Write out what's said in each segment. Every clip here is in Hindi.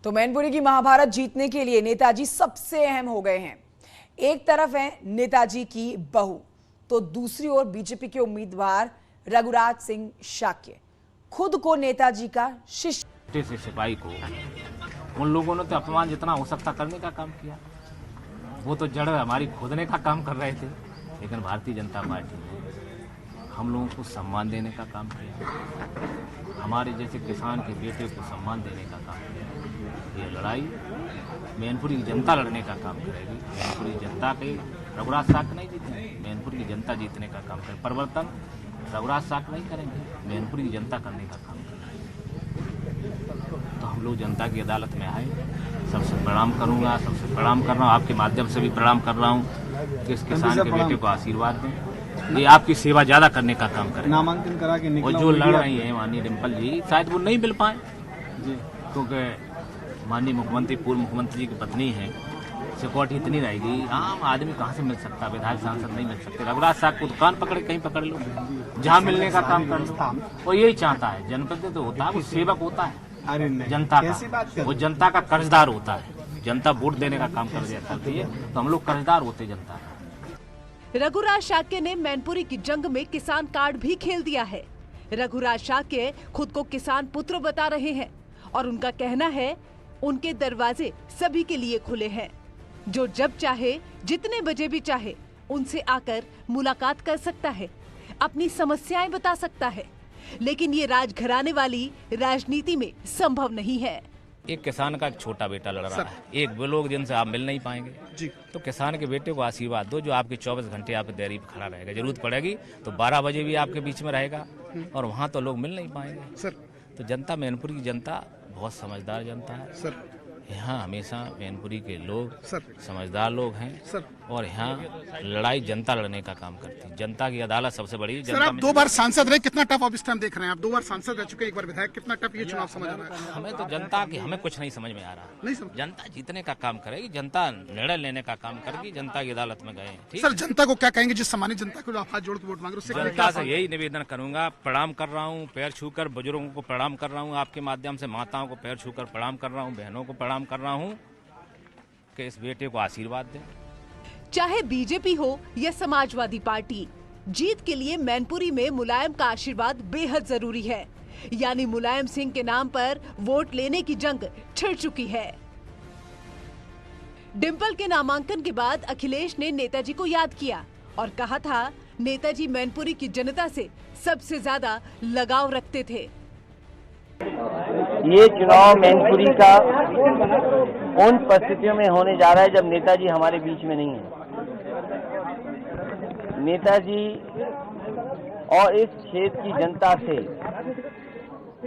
तो मैनपुरी की महाभारत जीतने के लिए नेताजी सबसे अहम हो गए हैं। एक तरफ है नेताजी की बहू, तो दूसरी ओर बीजेपी के उम्मीदवार रघुराज सिंह शाक्य, खुद को नेताजी का शिष्य से सिपाही को उन लोगों ने तो अपमान जितना हो सकता करने का काम किया। वो तो जड़ हमारी खोदने का काम कर रहे थे, लेकिन भारतीय जनता पार्टी ने हम लोगों को सम्मान देने का काम किया, हमारे जैसे किसान के बेटे को सम्मान देने का काम किया। ये लड़ाई मैनपुरी की जनता लड़ने का काम करेगी। मैनपुरी जनता के रघुराज शाक्य नहीं जीतेंगे, मैनपुरी की जनता जीतने का काम करेगी। परिवर्तन रघुराज शाक्य नहीं करेंगे, मैनपुरी की जनता करने का काम करेगी। तो हम लोग जनता की अदालत में आए, सबसे प्रणाम करूंगा, सबसे प्रणाम कर रहा हूँ, आपके माध्यम से भी प्रणाम कर रहा हूँ कि इस किसान के बेटे को आशीर्वाद दें, ये आपकी सेवा ज्यादा करने का काम करें। नामांकन करा के और जो लड़ रही है माननीय डिम्पल जी, शायद वो नहीं मिल पाए क्योंकि माननीय मुख्यमंत्री, पूर्व मुख्यमंत्री जी की पत्नी है, सिक्योरिटी इतनी रहेगी, आम आदमी कहाँ से मिल सकता, विधायक सांसद नहीं मिल सकते। रघुराज साहब को दुकान पकड़े कहीं पकड़ लो, जहाँ मिलने का काम कर लो। वो यही चाहता है, जनप्रतिनिधि तो होता है, वो सेवक होता है जनता का, वो जनता का कर्जदार होता है। जनता वोट देने का काम कर दिया करती है, तो हम लोग कर्जदार होते जनता का। रघुराज शाक्य ने मैनपुरी की जंग में किसान कार्ड भी खेल दिया है। रघुराज शाक्य खुद को किसान पुत्र बता रहे हैं और उनका कहना है उनके दरवाजे सभी के लिए खुले हैं। जो जब चाहे, जितने बजे भी चाहे, उनसे आकर मुलाकात कर सकता है, अपनी समस्याएं बता सकता है। लेकिन ये राजघराने वाली राजनीति में संभव नहीं है। एक किसान का छोटा बेटा लड़ रहा है, एक वो लोग जिनसे आप मिल नहीं पाएंगे जी। तो किसान के बेटे को आशीर्वाद दो, जो आपके 24 घंटे आपके देरी पर खड़ा रहेगा। जरूरत पड़ेगी तो 12 बजे भी आपके बीच में रहेगा, और वहाँ तो लोग मिल नहीं पाएंगे सर। तो जनता, मैनपुरी की जनता बहुत समझदार जनता है सर। यहाँ हमेशा मैनपुरी के लोग समझदार लोग हैं सर, और यहाँ लड़ाई जनता लड़ने का काम करती है। जनता की अदालत सबसे बड़ी सर। आप 2 बार सांसद रहे, कितना टफ अब इस टाइम देख रहे हैं आप? 2 बार सांसद रह चुके, एक बार विधायक, कितना टफ ये चुनाव समझ आ रहा है? हमें तो जनता की, हमें कुछ नहीं समझ में आ रहा, नहीं समझ। जनता जीतने का काम करेगी, जनता निर्णय लेने का काम करेगी, जनता की अदालत में गए। ठीक सर, जनता को क्या कहेंगे जिस सम्मानित जनता को आप हाथ जोड़ के वोट मांग रहे हो? जनता से यही निवेदन करूंगा, प्रणाम कर रहा हूँ, पैर छूकर बुजुर्गों को प्रणाम कर रहा हूँ, आपके माध्यम से माताओं को पैर छूकर प्रणाम कर रहा हूँ, बहनों को प्रणाम कर रहा हूँ कि इस बेटे को आशीर्वाद दें। चाहे बीजेपी हो या समाजवादी पार्टी, जीत के लिए मैनपुरी में मुलायम का आशीर्वाद बेहद जरूरी है। यानी मुलायम सिंह के नाम पर वोट लेने की जंग छिड़ चुकी है। डिम्पल के नामांकन के बाद अखिलेश ने नेताजी को याद किया और कहा था नेताजी मैनपुरी की जनता से सबसे ज्यादा लगाव रखते थे। ये चुनाव मैनपुरी का उन परिस्थितियों में होने जा रहा है जब नेताजी हमारे बीच में नहीं है। नेताजी और इस क्षेत्र की जनता से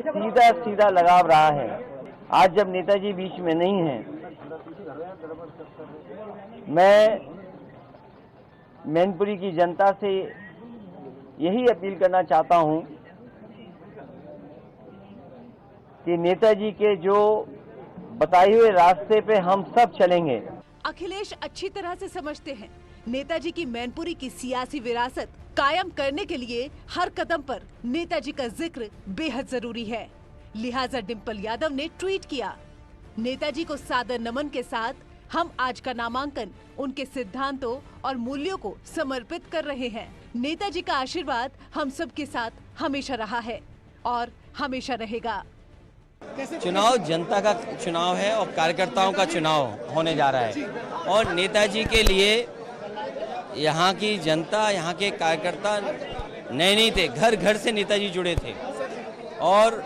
सीधा सीधा लगाव रहा है। आज जब नेताजी बीच में नहीं है, मैं मैनपुरी की जनता से यही अपील करना चाहता हूं कि नेताजी के जो बताए हुए रास्ते पे हम सब चलेंगे। अखिलेश अच्छी तरह से समझते हैं नेताजी की मैनपुरी की सियासी विरासत कायम करने के लिए हर कदम पर नेताजी का जिक्र बेहद जरूरी है। लिहाजा डिम्पल यादव ने ट्वीट किया, नेताजी को सादर नमन के साथ हम आज का नामांकन उनके सिद्धांतों और मूल्यों को समर्पित कर रहे हैं। नेताजी का आशीर्वाद हम सब के साथ हमेशा रहा है और हमेशा रहेगा। चुनाव जनता का चुनाव है और कार्यकर्ताओं का चुनाव होने जा रहा है, और नेताजी के लिए यहाँ की जनता, यहाँ के कार्यकर्ता नए नहीं थे, घर घर से नेताजी जुड़े थे, और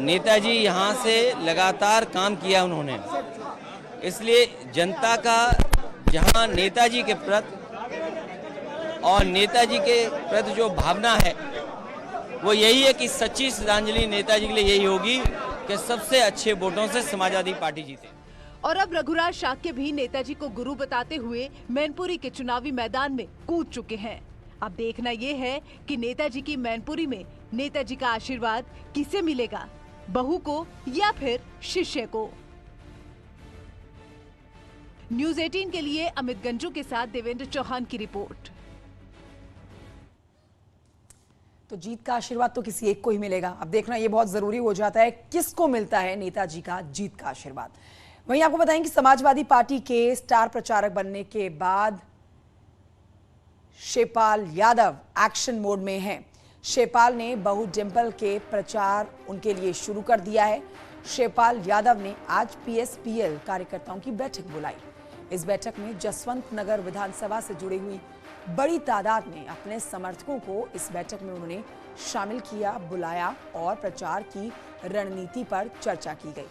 नेताजी यहाँ से लगातार काम किया उन्होंने। इसलिए जनता का जहाँ नेताजी के प्रति और नेताजी के प्रति जो भावना है वो यही है कि सच्ची श्रद्धांजलि नेताजी के लिए यही होगी कि सबसे अच्छे वोटों से समाजवादी पार्टी जीते। और अब रघुराज शाक्य भी नेताजी को गुरु बताते हुए मैनपुरी के चुनावी मैदान में कूद चुके हैं। अब देखना ये है कि नेताजी की मैनपुरी में नेताजी का आशीर्वाद किसे मिलेगा, बहू को या फिर शिष्य को। न्यूज़ 18 के लिए अमित गंजू के साथ देवेंद्र चौहान की रिपोर्ट। तो जीत का आशीर्वाद तो किसी एक को ही मिलेगा। अब देखना ये बहुत जरूरी हो जाता है किसको मिलता है नेताजी का जीत का आशीर्वाद। वहीं आपको बताएं कि समाजवादी पार्टी के स्टार प्रचारक बनने के बाद शिवपाल यादव एक्शन मोड में हैं। शिवपाल ने बहू डिंपल के प्रचार उनके लिए शुरू कर दिया है। शिवपाल यादव ने आज पीएसपीएल कार्यकर्ताओं की बैठक बुलाई। इस बैठक में जसवंत नगर विधानसभा से जुड़ी हुई बड़ी तादाद में अपने समर्थकों को इस बैठक में उन्होंने शामिल किया, बुलाया और प्रचार की रणनीति पर चर्चा की गई।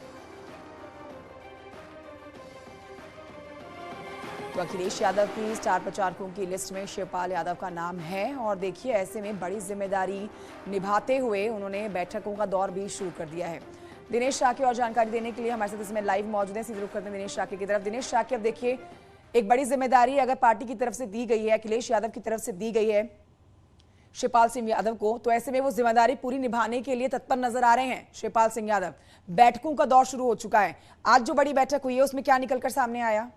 तो अखिलेश यादव की स्टार प्रचारकों की लिस्ट में शिवपाल यादव का नाम है और देखिए ऐसे में बड़ी जिम्मेदारी निभाते हुए उन्होंने बैठकों का दौर भी शुरू कर दिया है। दिनेश शाक्य और जानकारी देने के लिए हमारे साथ इसमें लाइव मौजूद हैं। सीधे रुख करते हैं दिनेश शाक्य की तरफ। दिनेश शाक्य, अब देखिए एक बड़ी जिम्मेदारी अगर पार्टी की तरफ से दी गई है, अखिलेश यादव की तरफ से दी गई है शिवपाल सिंह यादव को, तो ऐसे में वो जिम्मेदारी पूरी निभाने के लिए तत्पर नजर आ रहे हैं शिवपाल सिंह यादव। बैठकों का दौर शुरू हो चुका है। आज जो बड़ी बैठक हुई है उसमें क्या निकलकर सामने आया?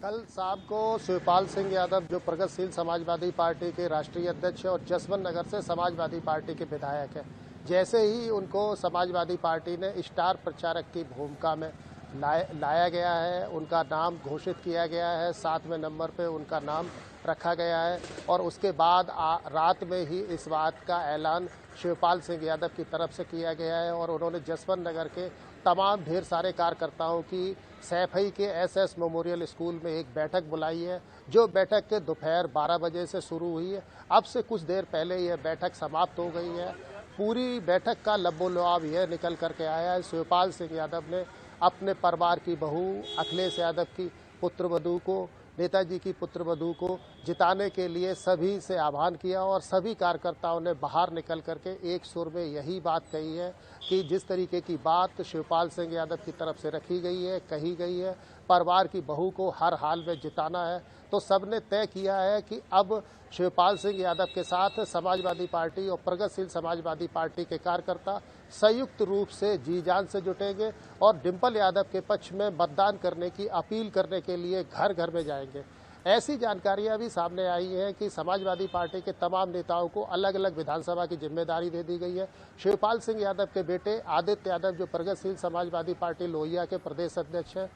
कल शाम को शिवपाल सिंह यादव जो प्रगतिशील समाजवादी पार्टी के राष्ट्रीय अध्यक्ष और जसवंत नगर से समाजवादी पार्टी के विधायक हैं, जैसे ही उनको समाजवादी पार्टी ने स्टार प्रचारक की भूमिका में लाया गया है, उनका नाम घोषित किया गया है, 7वें नंबर पे उनका नाम रखा गया है और उसके बाद रात में ही इस बात का ऐलान शिवपाल सिंह यादव की तरफ से किया गया है और उन्होंने जसवंत नगर के तमाम ढेर सारे कार्यकर्ताओं की सैफई के एसएस मेमोरियल स्कूल में एक बैठक बुलाई है, जो बैठक के दोपहर 12 बजे से शुरू हुई है। अब से कुछ देर पहले यह बैठक समाप्त हो गई है। पूरी बैठक का लबोलुआब यह निकल करके आया है, शिवपाल सिंह यादव ने अपने परिवार की बहू अखिलेश यादव की पुत्रवधू को, नेताजी की पुत्रवधू को जिताने के लिए सभी से आह्वान किया और सभी कार्यकर्ताओं ने बाहर निकल करके एक सुर में यही बात कही है कि जिस तरीके की बात शिवपाल सिंह यादव की तरफ से रखी गई है, कही गई है, परिवार की बहू को हर हाल में जिताना है, तो सबने तय किया है कि अब शिवपाल सिंह यादव के साथ समाजवादी पार्टी और प्रगतिशील समाजवादी पार्टी के कार्यकर्ता संयुक्त रूप से जी जान से जुटेंगे और डिंपल यादव के पक्ष में मतदान करने की अपील करने के लिए घर घर में जाएंगे। ऐसी जानकारियां भी सामने आई हैं कि समाजवादी पार्टी के तमाम नेताओं को अलग अलग विधानसभा की जिम्मेदारी दे दी गई है। शिवपाल सिंह यादव के बेटे आदित्य यादव जो प्रगतिशील समाजवादी पार्टी लोहिया के प्रदेश अध्यक्ष हैं,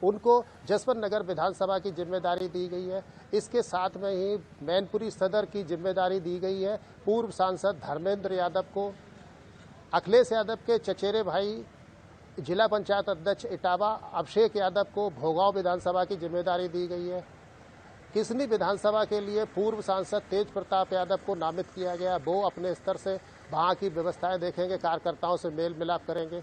उनको जसवंत नगर विधानसभा की जिम्मेदारी दी गई है। इसके साथ में ही मैनपुरी सदर की जिम्मेदारी दी गई है पूर्व सांसद धर्मेंद्र यादव को। अखिलेश यादव के चचेरे भाई जिला पंचायत अध्यक्ष इटावा अभिषेक यादव को भोगांव विधानसभा की जिम्मेदारी दी गई है। किसनी विधानसभा के लिए पूर्व सांसद तेज प्रताप यादव को नामित किया गया, वो अपने स्तर से वहाँ की व्यवस्थाएं देखेंगे, कार्यकर्ताओं से मेल मिलाप करेंगे।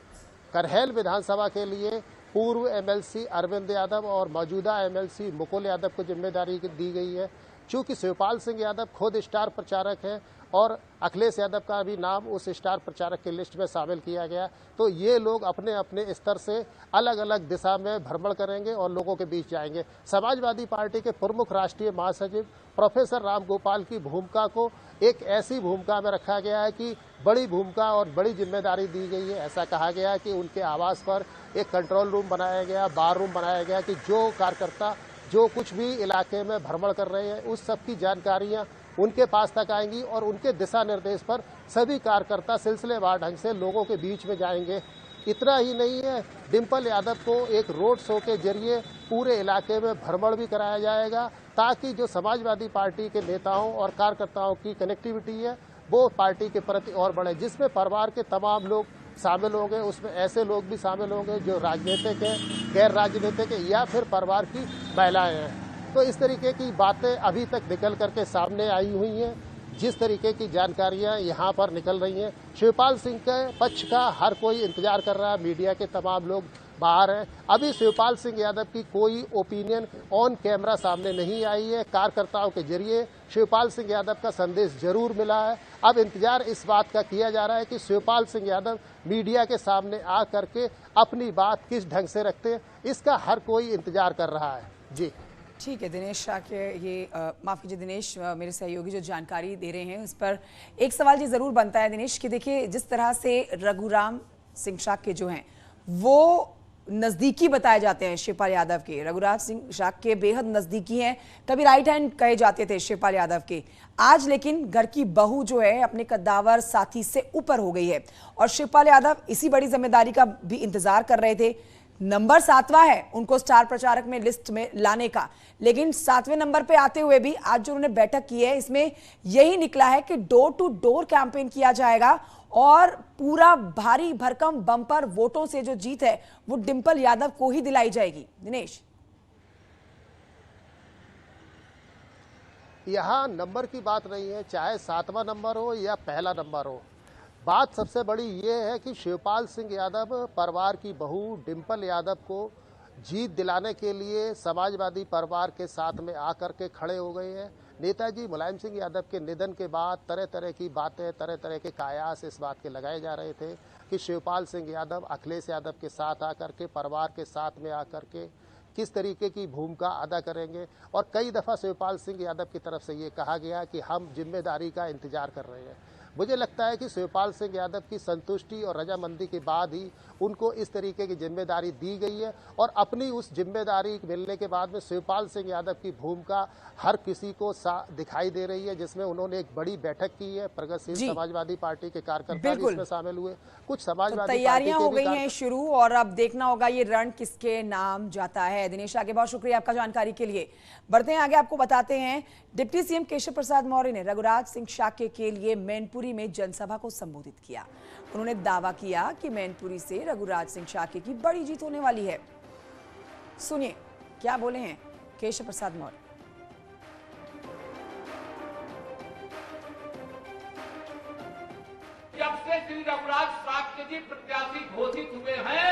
करहैल विधानसभा के लिए पूर्व एमएलसी अरविंद यादव और मौजूदा एमएलसी मुकुल यादव को जिम्मेदारी दी गई है। चूंकि शिवपाल सिंह यादव खुद स्टार प्रचारक हैं और अखिलेश यादव का भी नाम उस स्टार प्रचारक की लिस्ट में शामिल किया गया, तो ये लोग अपने अपने स्तर से अलग अलग दिशा में भ्रमण करेंगे और लोगों के बीच जाएंगे। समाजवादी पार्टी के प्रमुख राष्ट्रीय महासचिव प्रोफेसर राम गोपाल की भूमिका को एक ऐसी भूमिका में रखा गया है कि बड़ी भूमिका और बड़ी जिम्मेदारी दी गई है। ऐसा कहा गया है कि उनके आवास पर एक कंट्रोल रूम बनाया गया, बार रूम बनाया गया कि जो कार्यकर्ता जो कुछ भी इलाके में भ्रमण कर रहे हैं उस सब की जानकारियां उनके पास तक आएंगी और उनके दिशा निर्देश पर सभी कार्यकर्ता सिलसिलेवार ढंग से लोगों के बीच में जाएंगे। इतना ही नहीं है, डिंपल यादव को एक रोड शो के जरिए पूरे इलाके में भ्रमण भी कराया जाएगा ताकि जो समाजवादी पार्टी के नेताओं और कार्यकर्ताओं की कनेक्टिविटी है वो पार्टी के प्रति और बढ़े, जिसमें परिवार के तमाम लोग शामिल होंगे। उसमें ऐसे लोग भी शामिल होंगे जो राजनीतिक हैं, गैर राजनीतिक हैं या फिर परिवार की महिलाएं हैं। तो इस तरीके की बातें अभी तक निकल करके सामने आई हुई हैं। जिस तरीके की जानकारियां यहाँ पर निकल रही हैं, शिवपाल सिंह के पक्ष का हर कोई इंतजार कर रहा है, मीडिया के तमाम लोग बाहर हैं। अभी शिवपाल सिंह यादव की कोई ओपिनियन ऑन कैमरा सामने नहीं आई है। कार्यकर्ताओं के जरिए शिवपाल सिंह यादव का संदेश जरूर मिला है। अब इंतजार इस बात का किया जा रहा है कि शिवपाल सिंह यादव मीडिया के सामने आ करके अपनी बात किस ढंग से रखते हैं, इसका हर कोई इंतजार कर रहा है। जी ठीक है दिनेश शाक्य, ये माफ़ कीजिए दिनेश, मेरे सहयोगी जो जानकारी दे रहे हैं उस पर एक सवाल ये ज़रूर बनता है दिनेश कि देखिए जिस तरह से रघुराम सिंह शाक्य जो हैं वो नजदीकी बताए जाते हैं शिवपाल यादव के। रघुराज सिंह शाक्य बेहद नजदीकी हैं, कभी राइट हैंड कहे जाते थे शिवपाल यादव के। आज लेकिन घर की बहू जो है अपने कद्दावर साथी से ऊपर हो गई है और शिवपाल यादव इसी बड़ी जिम्मेदारी का भी इंतजार कर रहे थे। नंबर 7वां है उनको स्टार प्रचारक में लिस्ट में लाने का, लेकिन 7वें नंबर पे आते हुए भी आज जो उन्होंने बैठक की है इसमें यही निकला है कि डोर टू डोर कैंपेन किया जाएगा और पूरा भारी भरकम बम्पर वोटों से जो जीत है वो डिंपल यादव को ही दिलाई जाएगी। दिनेश, यहाँ नंबर की बात नहीं है, चाहे 7वां नंबर हो या पहला नंबर हो। बात सबसे बड़ी ये है कि शिवपाल सिंह यादव परिवार की बहू डिंपल यादव को जीत दिलाने के लिए समाजवादी परिवार के साथ में आकर के खड़े हो गए हैं। नेताजी मुलायम सिंह यादव के निधन के बाद तरह तरह की बातें, तरह तरह के कयास इस बात के लगाए जा रहे थे कि शिवपाल सिंह यादव अखिलेश यादव के साथ आकर के, परिवार के साथ में आकर के किस तरीके की भूमिका अदा करेंगे। और कई दफ़ा शिवपाल सिंह यादव की तरफ से ये कहा गया कि हम जिम्मेदारी का इंतजार कर रहे हैं। मुझे लगता है कि शिवपाल सिंह यादव की संतुष्टि और रजामंदी के बाद ही उनको इस तरीके की जिम्मेदारी दी गई है और अपनी उस जिम्मेदारी मिलने के बाद में शिवपाल सिंह यादव की भूमिका हर किसी को दिखाई दे रही है, जिसमें उन्होंने एक बड़ी बैठक की है। प्रगतिशील समाजवादी पार्टी के कार्यकर्ता भी इसमें शामिल हुए, कुछ समाजवादी तैयारियां हो गई हैं शुरू और अब देखना होगा ये रण किसके नाम जाता है। दिनेश आगे बहुत शुक्रिया आपका जानकारी के लिए। बढ़ते हैं आगे, आपको बताते हैं डिप्टी सीएम केशव प्रसाद मौर्य ने रघुराज सिंह शाक्य के लिए मैनपुरी में जनसभा को संबोधित किया। उन्होंने दावा किया कि मैनपुरी से रघुराज सिंह शाक्य की बड़ी जीत होने वाली है। सुनिए क्या बोले हैं केशव प्रसाद मौर्य। जब से श्री रघुराज शाक्य जी प्रत्याशी घोषित हुए हैं,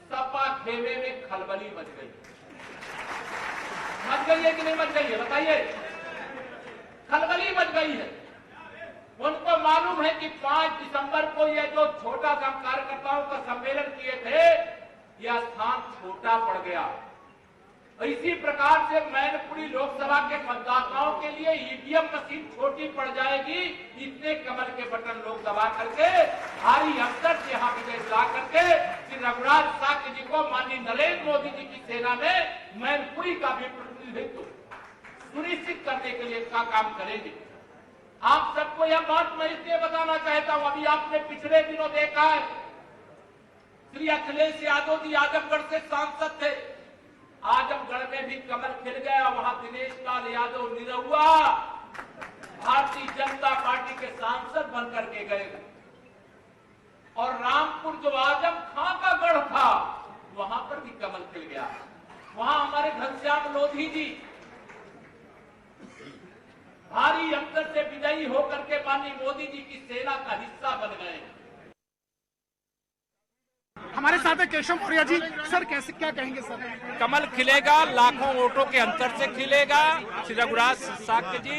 सपा खेमे में खलबली मच गई है कि नहीं मच गई है? बताइए, खलबली मच गई है। उनको मालूम है कि 5 दिसंबर को ये जो छोटा सा कार्यकर्ताओं का सम्मेलन किए थे, यह स्थान छोटा पड़ गया। इसी प्रकार से मैनपुरी लोकसभा के मतदाताओं के लिए ईवीएम मशीन छोटी पड़ जाएगी। इतने कमल के बटन लोग दबा करके भारी अंतर से यहाँ विजय दिला करके श्री रघुराज शाक्य जी को माननीय नरेंद्र मोदी जी की सेना में मैनपुरी का भी प्रतिनिधित्व सुनिश्चित करने के लिए इसका काम करेंगे। आप सबको यह बात मैं इसलिए बताना चाहता हूं, अभी आपने पिछले दिनों देखा है श्री अखिलेश यादव जी आजमगढ़ से सांसद थे। आजमगढ़ में भी कमल खिल गया, वहां दिनेश लाल यादव निरहुआ भारतीय जनता पार्टी के सांसद बनकर के गए और रामपुर जो आजम खां का गढ़ था वहां पर भी कमल खिल गया। वहां हमारे घनश्याम लोधी जी भारी अंतर से विजयी होकर के माननीय मोदी जी की सेना का हिस्सा बन गए। हमारे साथ है केशव मौर्य जी। सर कैसे क्या कहेंगे सर? कमल खिलेगा, लाखों वोटों के अंतर से खिलेगा। श्री रघुराज शाक्य जी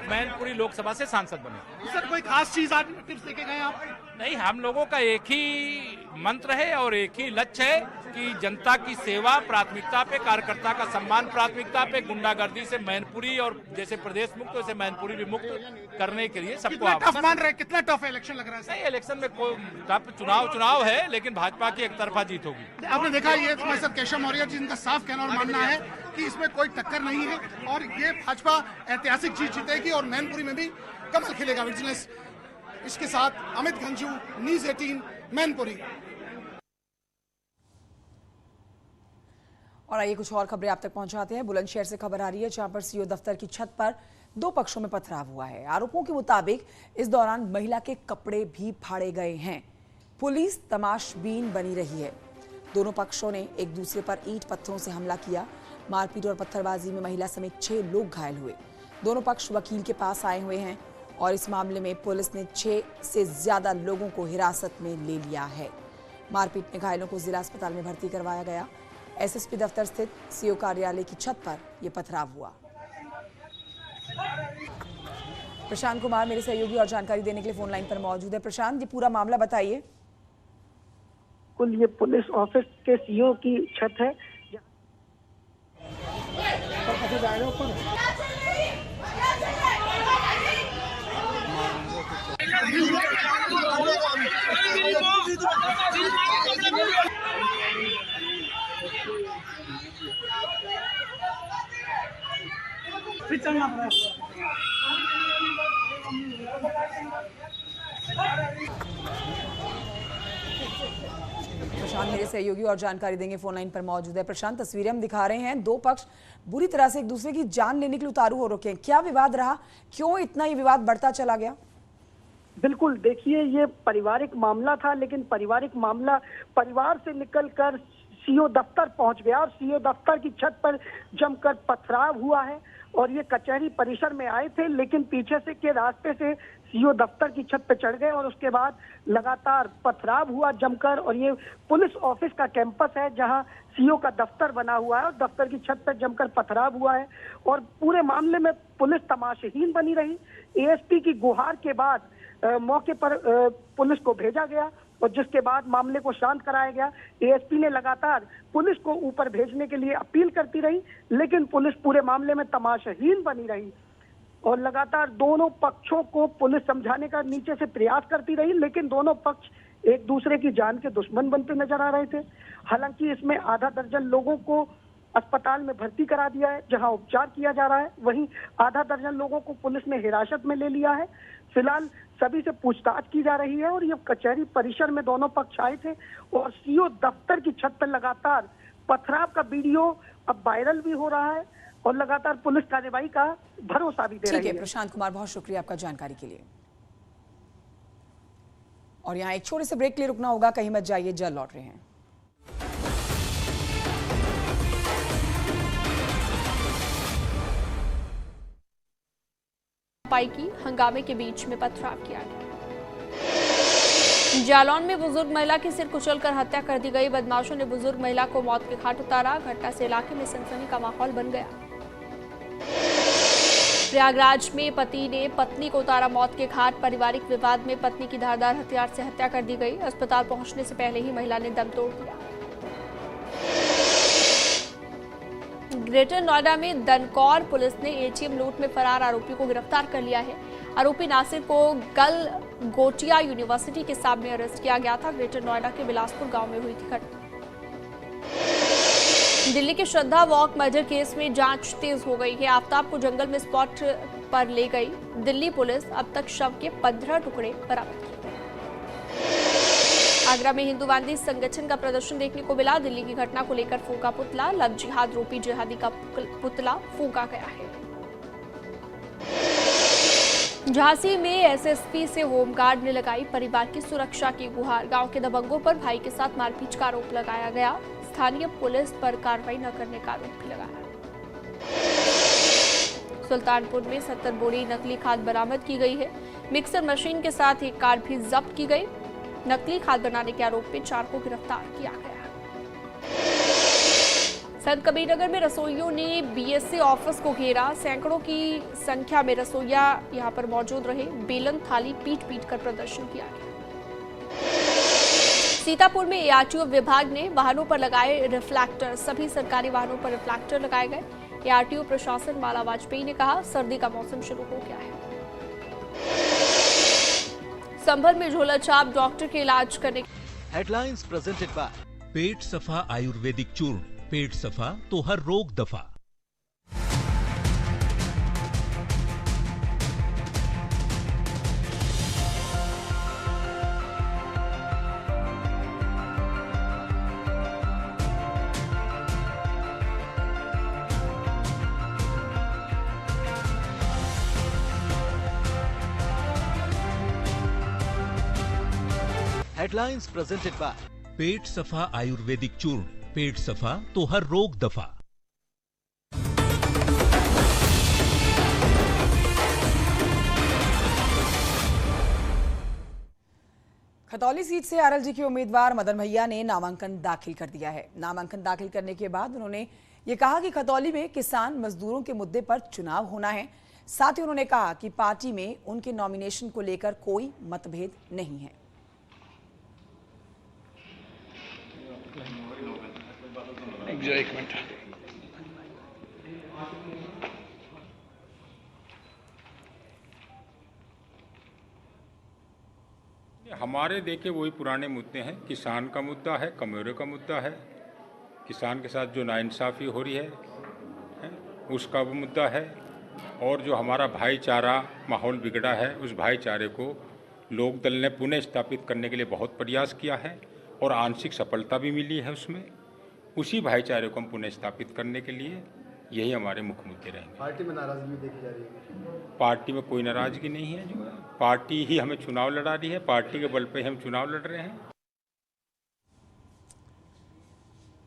मैनपुरी लोकसभा से सांसद बने। सर कोई खास चीज आज टिप्स देके गए आप? नहीं, हम लोगों का एक ही मंत्र है और एक ही लक्ष्य है कि जनता की सेवा प्राथमिकता पे, कार्यकर्ता का सम्मान प्राथमिकता पे, गुंडागर्दी से मैनपुरी और जैसे प्रदेश मुक्त वैसे मैनपुरी भी मुक्त करने के लिए सबको टफ मान रहे, कितना टफ इलेक्शन लग रहा है? नहीं, इलेक्शन में कोई टफ चुनाव है, लेकिन भाजपा की एक तरफा जीत होगी। आपने देखा ये हमारे साथ केशव मौर्य जी, इनका साफ कहना और मानना है कि इसमें कोई टक्कर नहीं है और ये भाजपा ऐतिहासिक जीत जीतेगी और मैनपुरी में भी कमल खिलेगा। विजिलेंस इसके साथ अमित गंजू, न्यूज़ 18 मैनपुरी। और आइए कुछ और खबरें आप तक पहुंचाते हैं। बुलंदशहर से खबर आ रही है जहां पर सीओ दफ्तर की छत पर 2 पक्षों में पथराव हुआ है। आरोपों के मुताबिक इस दौरान महिला के कपड़े भी फाड़े गए हैं। पुलिस तमाशबीन बनी रही है। दोनों पक्षों ने एक दूसरे पर ईंट पत्थरों से हमला किया। मारपीट और पत्थरबाजी में महिला समेत 6 लोग घायल हुए। दोनों पक्ष वकील के पास आए हुए हैं और इस मामले में पुलिस ने 6 से ज्यादा लोगों को हिरासत में ले लिया है। मारपीट में घायलों को जिला अस्पताल में भर्ती करवाया गया। एसएसपी दफ्तर स्थित सीओ कार्यालय की छत पर यह पथराव हुआ। प्रशांत कुमार मेरे सहयोगी और जानकारी देने के लिए फोन लाइन पर मौजूद है। प्रशांत, ये पूरा मामला बताइए। कुल ये पुलिस ऑफिस के सीओ की छत है। प्रशांत मेरे सहयोगी और जानकारी देंगे, फोन लाइन पर मौजूद है। प्रशांत, तस्वीरें हम दिखा रहे हैं, दो पक्ष बुरी तरह से एक दूसरे की जान लेने के लिए उतारू हो रखे हैं। क्या विवाद रहा, क्यों इतना ये विवाद बढ़ता चला गया? बिल्कुल, देखिए ये पारिवारिक मामला था, लेकिन पारिवारिक मामला परिवार से निकलकर सीओ दफ्तर पहुंच गया और सीओ दफ्तर की छत पर जमकर पथराव हुआ है। और ये कचहरी परिसर में आए थे, लेकिन पीछे से के रास्ते से सीओ दफ्तर की छत पर चढ़ गए और उसके बाद लगातार पथराव हुआ जमकर। और ये पुलिस ऑफिस का कैंपस है जहां सीओ का दफ्तर बना हुआ है और दफ्तर की छत पर जमकर पथराव हुआ है। और पूरे मामले में पुलिस तमाशाहीन बनी रही। एएसपी की गुहार के बाद मौके पर पुलिस को भेजा गया और जिसके बाद मामले को शांत कराया गया। एएसपी ने लगातार पुलिस को ऊपर भेजने के लिए अपील करती रही, लेकिन पुलिस पूरे मामले में तमाशाहीन बनी रही और लगातार दोनों पक्षों को पुलिस समझाने का नीचे से प्रयास करती रही, लेकिन दोनों पक्ष एक दूसरे की जान के दुश्मन बनते नजर आ रहे थे। हालांकि इसमें आधा दर्जन लोगों को अस्पताल में भर्ती करा दिया है जहां उपचार किया जा रहा है, वहीं आधा दर्जन लोगों को पुलिस ने हिरासत में ले लिया है। फिलहाल सभी से पूछताछ की जा रही है और ये कचहरी परिसर में दोनों पक्ष आए थे और सीओ दफ्तर की छत पर लगातार पथराव का वीडियो अब वायरल भी हो रहा है और लगातार पुलिस कार्रवाई का भरोसा भी दे रही है। ठीक है प्रशांत कुमार, बहुत शुक्रिया आपका जानकारी के लिए। और यहाँ एक छोटे से ब्रेक के लिए रुकना होगा, कहीं मत जाइए, जल्द लौट रहे हैं। की हंगामे के बीच में पथराव किया गया। जालौन में बुजुर्ग महिला की सिर कुचलकर हत्या कर दी गई। बदमाशों ने बुजुर्ग महिला को मौत के घाट उतारा। घटना से इलाके में सनसनी का माहौल बन गया। प्रयागराज में पति ने पत्नी को उतारा मौत के घाट। पारिवारिक विवाद में पत्नी की धारदार हथियार से हत्या कर दी गई। अस्पताल पहुंचने से पहले ही महिला ने दम तोड़ दिया। ग्रेटर नोएडा में दनकौर पुलिस ने एटीएम लूट में फरार आरोपी को गिरफ्तार कर लिया है। आरोपी नासिर को गल गोटिया यूनिवर्सिटी के सामने अरेस्ट किया गया था। ग्रेटर नोएडा के बिलासपुर गांव में हुई थी घटना। दिल्ली के श्रद्धा वॉक मर्डर केस में जांच तेज हो गई है। आफ्ताब को जंगल में स्पॉट पर ले गई दिल्ली पुलिस। अब तक शव के 15 टुकड़े बरामद किए गए। आगरा में हिंदूवादी संगठन का प्रदर्शन देखने को मिला। दिल्ली की घटना को लेकर फूंका पुतला। लव जिहाद रोपी जिहादी का पुतला फूंका गया है। झांसी में एसएसपी से होमगार्ड ने लगाई परिवार की सुरक्षा की गुहार। गांव के दबंगों पर भाई के साथ मारपीट का आरोप लगाया गया। स्थानीय पुलिस पर कार्रवाई न करने का आरोप भी लगाया। सुल्तानपुर में 70 बोरी नकली खाद बरामद की गई है। मिक्सर मशीन के साथ एक कार भी जब्त की गई। नकली खाद बनाने के आरोप में 4 को गिरफ्तार किया गया। संत कबीरनगर में रसोइयों ने बीएसए ऑफिस को घेरा। सैकड़ों की संख्या में रसोइया यहां पर मौजूद रहे। बेलन थाली पीट कर प्रदर्शन किया गया। सीतापुर में एआरटीओ विभाग ने वाहनों पर लगाए रिफ्लेक्टर। सभी सरकारी वाहनों पर रिफ्लेक्टर लगाए गए। एआरटीओ प्रशासन माला वाजपेयी ने कहा, सर्दी का मौसम शुरू हो गया है। संभल में झोला छाप डॉक्टर के इलाज करने। हेडलाइंस प्रेजेंटेड बाय पेट सफा आयुर्वेदिक चूर्ण। पेट सफा तो हर रोग दफा। हेडलाइंस प्रेजेंटेड बाय पेट सफा आयुर्वेदिक चूर्ण। पेट सफा तो हर रोग दफा। खतौली सीट से आरएलडी के उम्मीदवार मदन भैया ने नामांकन दाखिल कर दिया है। नामांकन दाखिल करने के बाद उन्होंने ये कहा कि खतौली में किसान मजदूरों के मुद्दे पर चुनाव होना है। साथ ही उन्होंने कहा कि पार्टी में उनके नॉमिनेशन को लेकर कोई मतभेद नहीं है। एक मिनट। हमारे देखे वही पुराने मुद्दे हैं। किसान का मुद्दा है, कमोरे का मुद्दा है किसान के साथ जो नाइंसाफ़ी हो रही है उसका वो मुद्दा है, और जो हमारा भाईचारा माहौल बिगड़ा है उस भाईचारे को लोकदल ने पुनः स्थापित करने के लिए बहुत प्रयास किया है और आंशिक सफलता भी मिली है उसमें। उसी भाईचारे को हम पुनः स्थापित करने के लिए यही हमारे मुख्य मुद्दे रहेंगे। पार्टी में नाराजगी देखी जा रही है? पार्टी में कोई नाराजगी नहीं है, जो पार्टी ही हमें चुनाव लड़ा रही है, पार्टी के बल पे हम चुनाव लड़ रहे हैं।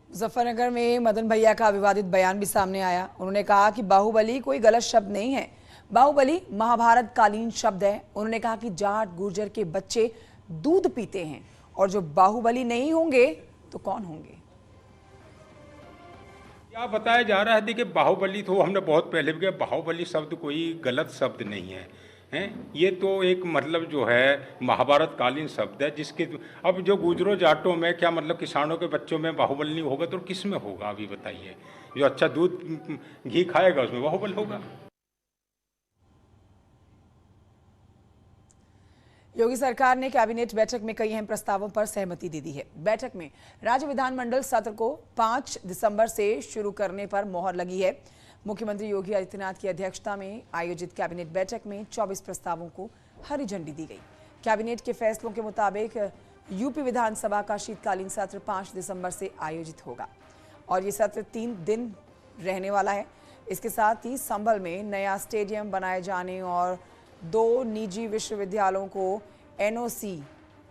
मुजफ्फरनगर में मदन भैया का विवादित बयान भी सामने आया। उन्होंने कहा कि बाहुबली कोई गलत शब्द नहीं है, बाहुबली महाभारत कालीन शब्द है। उन्होंने कहा कि जाट गुर्जर के बच्चे दूध पीते हैं और जो बाहुबली नहीं होंगे तो कौन होंगे। क्या बताया जा रहा है, देखिए बाहुबली तो हमने बहुत पहले भी कहा, बाहुबली शब्द कोई गलत शब्द नहीं है, हैं ये तो एक मतलब जो है महाभारत कालीन शब्द है, जिसके अब जो गुजरों जाटों में क्या मतलब किसानों के बच्चों में बाहुबल नहीं होगा तो किस में होगा, अभी बताइए। जो अच्छा दूध घी खाएगा उसमें बाहुबल होगा। योगी सरकार ने कैबिनेट बैठक में कई अहम प्रस्तावों पर सहमति दे दी है। बैठक में राज्य विधानमंडल सत्र को 5 दिसंबर से शुरू करने पर मोहर लगी है। मुख्यमंत्री योगी आदित्यनाथ की अध्यक्षता में आयोजित कैबिनेट बैठक में 24 प्रस्तावों को हरी झंडी दी गई। कैबिनेट के फैसलों के मुताबिक यूपी विधानसभा का शीतकालीन सत्र 5 दिसंबर से आयोजित होगा और ये सत्र 3 दिन रहने वाला है। इसके साथ ही संभल में नया स्टेडियम बनाए जाने और 2 निजी विश्वविद्यालयों को NOC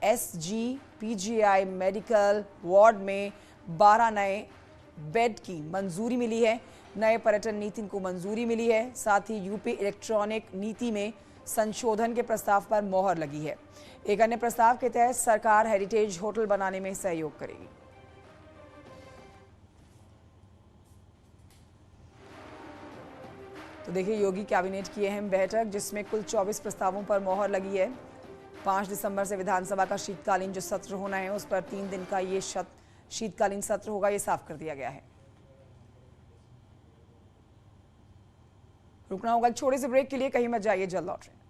SG PGI medical ward में 12 नए बेड की मंजूरी मिली है। नए पर्यटन नीति को मंजूरी मिली है। साथ ही यूपी इलेक्ट्रॉनिक नीति में संशोधन के प्रस्ताव पर मोहर लगी है। एक अन्य प्रस्ताव के तहत सरकार हेरिटेज होटल बनाने में सहयोग करेगी। तो देखिए योगी कैबिनेट की अहम बैठक जिसमें कुल 24 प्रस्तावों पर मोहर लगी है। 5 दिसंबर से विधानसभा का शीतकालीन जो सत्र होना है उस पर 3 दिन का ये शीतकालीन सत्र होगा, ये साफ कर दिया गया है। रुकना होगा एक छोटे से ब्रेक के लिए, कहीं मत जाइए, जल्द लौट रहे हैं।